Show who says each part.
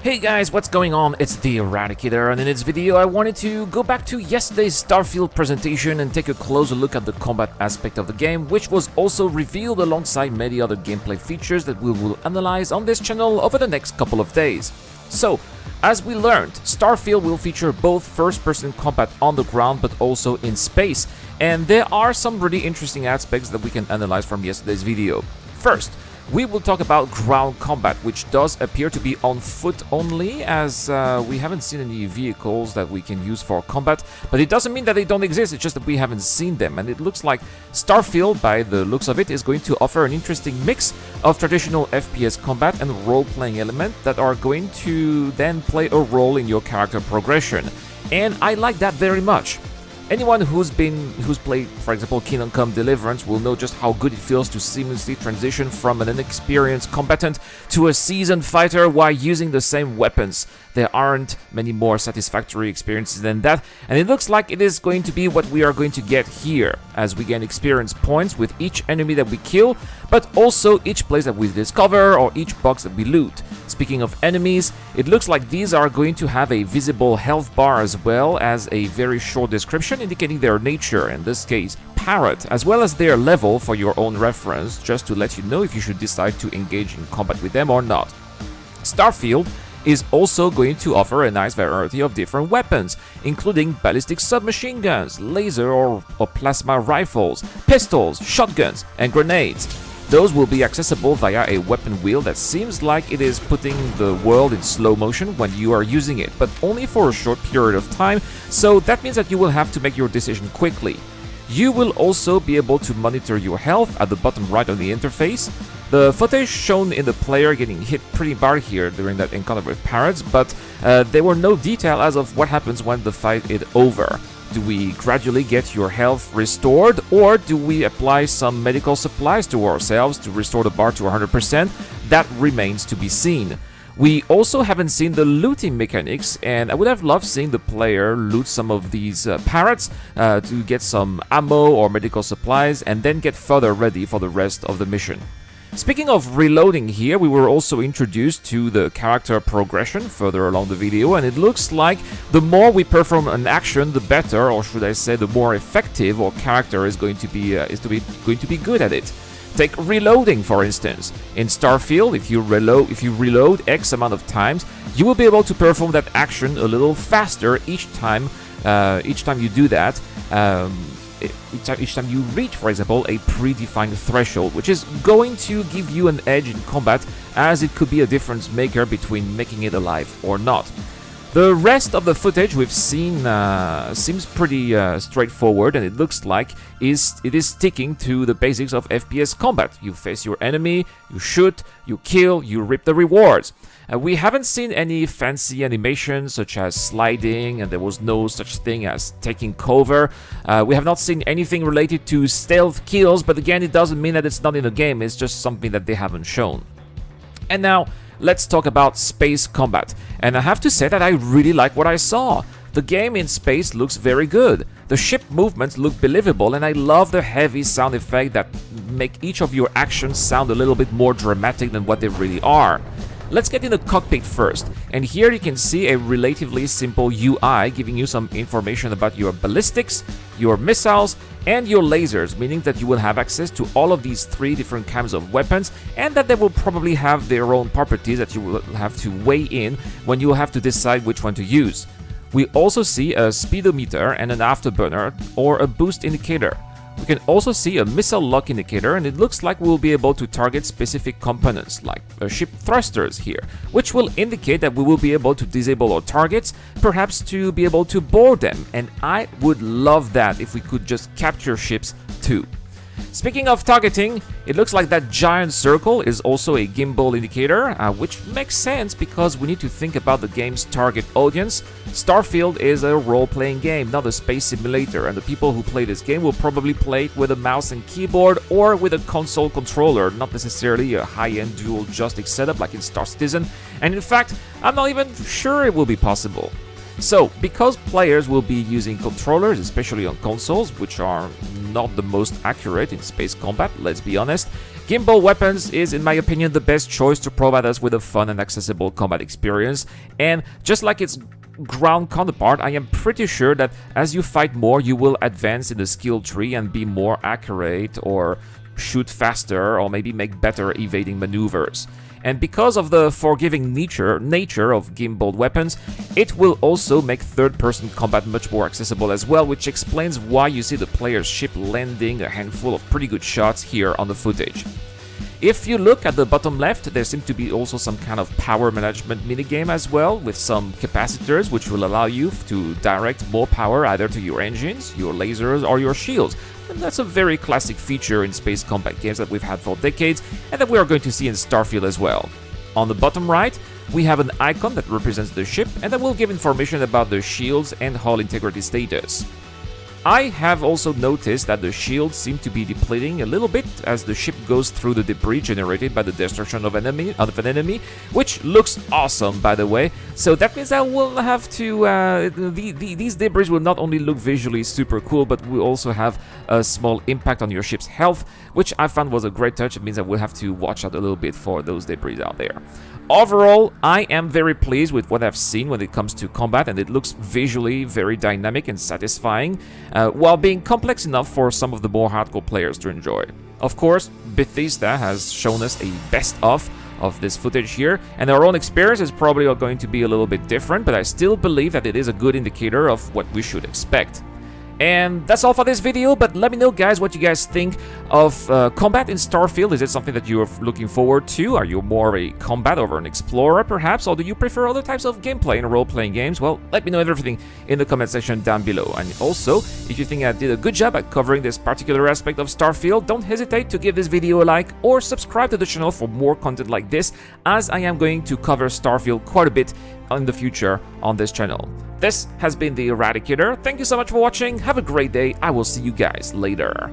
Speaker 1: Hey guys, what's going on? It's the Eradicator, and in this video I wanted to go back to yesterday's Starfield presentation and take a closer look at the combat aspect of the game, which was also revealed alongside many other gameplay features that we will analyze on this channel over the next couple of days. So, as we learned, Starfield will feature both first-person combat on the ground but also in space, and there are some really interesting aspects that we can analyze from yesterday's video. First, we will talk about ground combat, which does appear to be on foot only, as we haven't seen any vehicles that we can use for combat, but it doesn't mean that they don't exist, it's just that we haven't seen them, and it looks like Starfield, by the looks of it, is going to offer an interesting mix of traditional FPS combat and role-playing elements that are going to then play a role in your character progression, and I like that very much. Anyone who's played, for example, Kingdom Come Deliverance will know just how good it feels to seamlessly transition from an inexperienced combatant to a seasoned fighter while using the same weapons. There aren't many more satisfactory experiences than that, and it looks like it is going to be what we are going to get here, as we gain experience points with each enemy that we kill, but also each place that we discover or each box that we loot. Speaking of enemies, it looks like these are going to have a visible health bar as well as a very short description indicating their nature, in this case parrot, as well as their level for your own reference, just to let you know if you should decide to engage in combat with them or not. Starfield is also going to offer a nice variety of different weapons, including ballistic submachine guns, laser or plasma rifles, pistols, shotguns, and grenades. Those will be accessible via a weapon wheel that seems like it is putting the world in slow motion when you are using it, but only for a short period of time, so that means that you will have to make your decision quickly. You will also be able to monitor your health at the bottom right of the interface. The footage shown in the player getting hit pretty bad here during that encounter with parrots, but there were no detail as of what happens when the fight is over. Do we gradually get your health restored, or do we apply some medical supplies to ourselves to restore the bar to 100%? That remains to be seen. We also haven't seen the looting mechanics, and I would have loved seeing the player loot some of these parrots to get some ammo or medical supplies and then get further ready for the rest of the mission. Speaking of reloading here, we were also introduced to the character progression further along the video, and it looks like the more we perform an action, the better, or should I say, the more effective our character is going to be good at it. Take reloading, for instance. In Starfield, if you reload X amount of times, you will be able to perform that action a little faster each time you do that. Each time you reach, for example, a predefined threshold, which is going to give you an edge in combat, as it could be a difference maker between making it alive or not. The rest of the footage we've seen seems pretty straightforward, and it looks like it is sticking to the basics of FPS combat. You face your enemy, you shoot, you kill, you reap the rewards. We haven't seen any fancy animations such as sliding, and there was no such thing as taking cover. We have not seen anything related to stealth kills, but again, it doesn't mean that it's not in the game, it's just something that they haven't shown. And now, let's talk about space combat. And I have to say that I really like what I saw. The game in space looks very good. The ship movements look believable, and I love the heavy sound effects that make each of your actions sound a little bit more dramatic than what they really are. Let's get in the cockpit first, and here you can see a relatively simple UI giving you some information about your ballistics, your missiles, and your lasers, meaning that you will have access to all of these three different kinds of weapons, and that they will probably have their own properties that you will have to weigh in when you have to decide which one to use. We also see a speedometer and an afterburner or a boost indicator. We can also see a missile lock indicator, and it looks like we'll be able to target specific components like ship thrusters here, which will indicate that we will be able to disable our targets, perhaps to be able to board them, and I would love that if we could just capture ships too. Speaking of targeting, it looks like that giant circle is also a gimbal indicator, which makes sense because we need to think about the game's target audience. Starfield is a role-playing game, not a space simulator, and the people who play this game will probably play it with a mouse and keyboard or with a console controller, not necessarily a high-end dual joystick setup like in Star Citizen, and in fact, I'm not even sure it will be possible. So, because players will be using controllers, especially on consoles, which are not the most accurate in space combat, let's be honest, Gimbal Weapons is, in my opinion, the best choice to provide us with a fun and accessible combat experience, and just like its ground counterpart, I am pretty sure that as you fight more, you will advance in the skill tree and be more accurate, or shoot faster, or maybe make better evading maneuvers. And because of the forgiving nature of Gimbal Weapons, it will also make third-person combat much more accessible as well, which explains why you see the player's ship landing a handful of pretty good shots here on the footage. If you look at the bottom left, there seems to be also some kind of power management minigame as well, with some capacitors which will allow you to direct more power either to your engines, your lasers, or your shields. And that's a very classic feature in space combat games that we've had for decades, and that we are going to see in Starfield as well. On the bottom right, we have an icon that represents the ship, and that will give information about the shields and hull integrity status. I have also noticed that the shields seem to be depleting a little bit as the ship goes through the debris generated by the destruction of an enemy, which looks awesome, by the way. So that means I will have to... these debris will not only look visually super cool, but will also have a small impact on your ship's health, which I found was a great touch. It means I will have to watch out a little bit for those debris out there. Overall, I am very pleased with what I've seen when it comes to combat, and it looks visually very dynamic and satisfying, while being complex enough for some of the more hardcore players to enjoy. Of course, Bethesda has shown us a best-of this footage here, and our own experience is probably going to be a little bit different, but I still believe that it is a good indicator of what we should expect. And that's all for this video, but let me know, guys, what you guys think of combat in Starfield. Is it something that you're looking forward to? Are you more of a combat over an explorer, perhaps? Or do you prefer other types of gameplay in role-playing games? Well, let me know everything in the comment section down below. And also, if you think I did a good job at covering this particular aspect of Starfield, don't hesitate to give this video a like or subscribe to the channel for more content like this, as I am going to cover Starfield quite a bit in the future on this channel. This has been the Eradicator. Thank you so much for watching. Have a great day. I will see you guys later.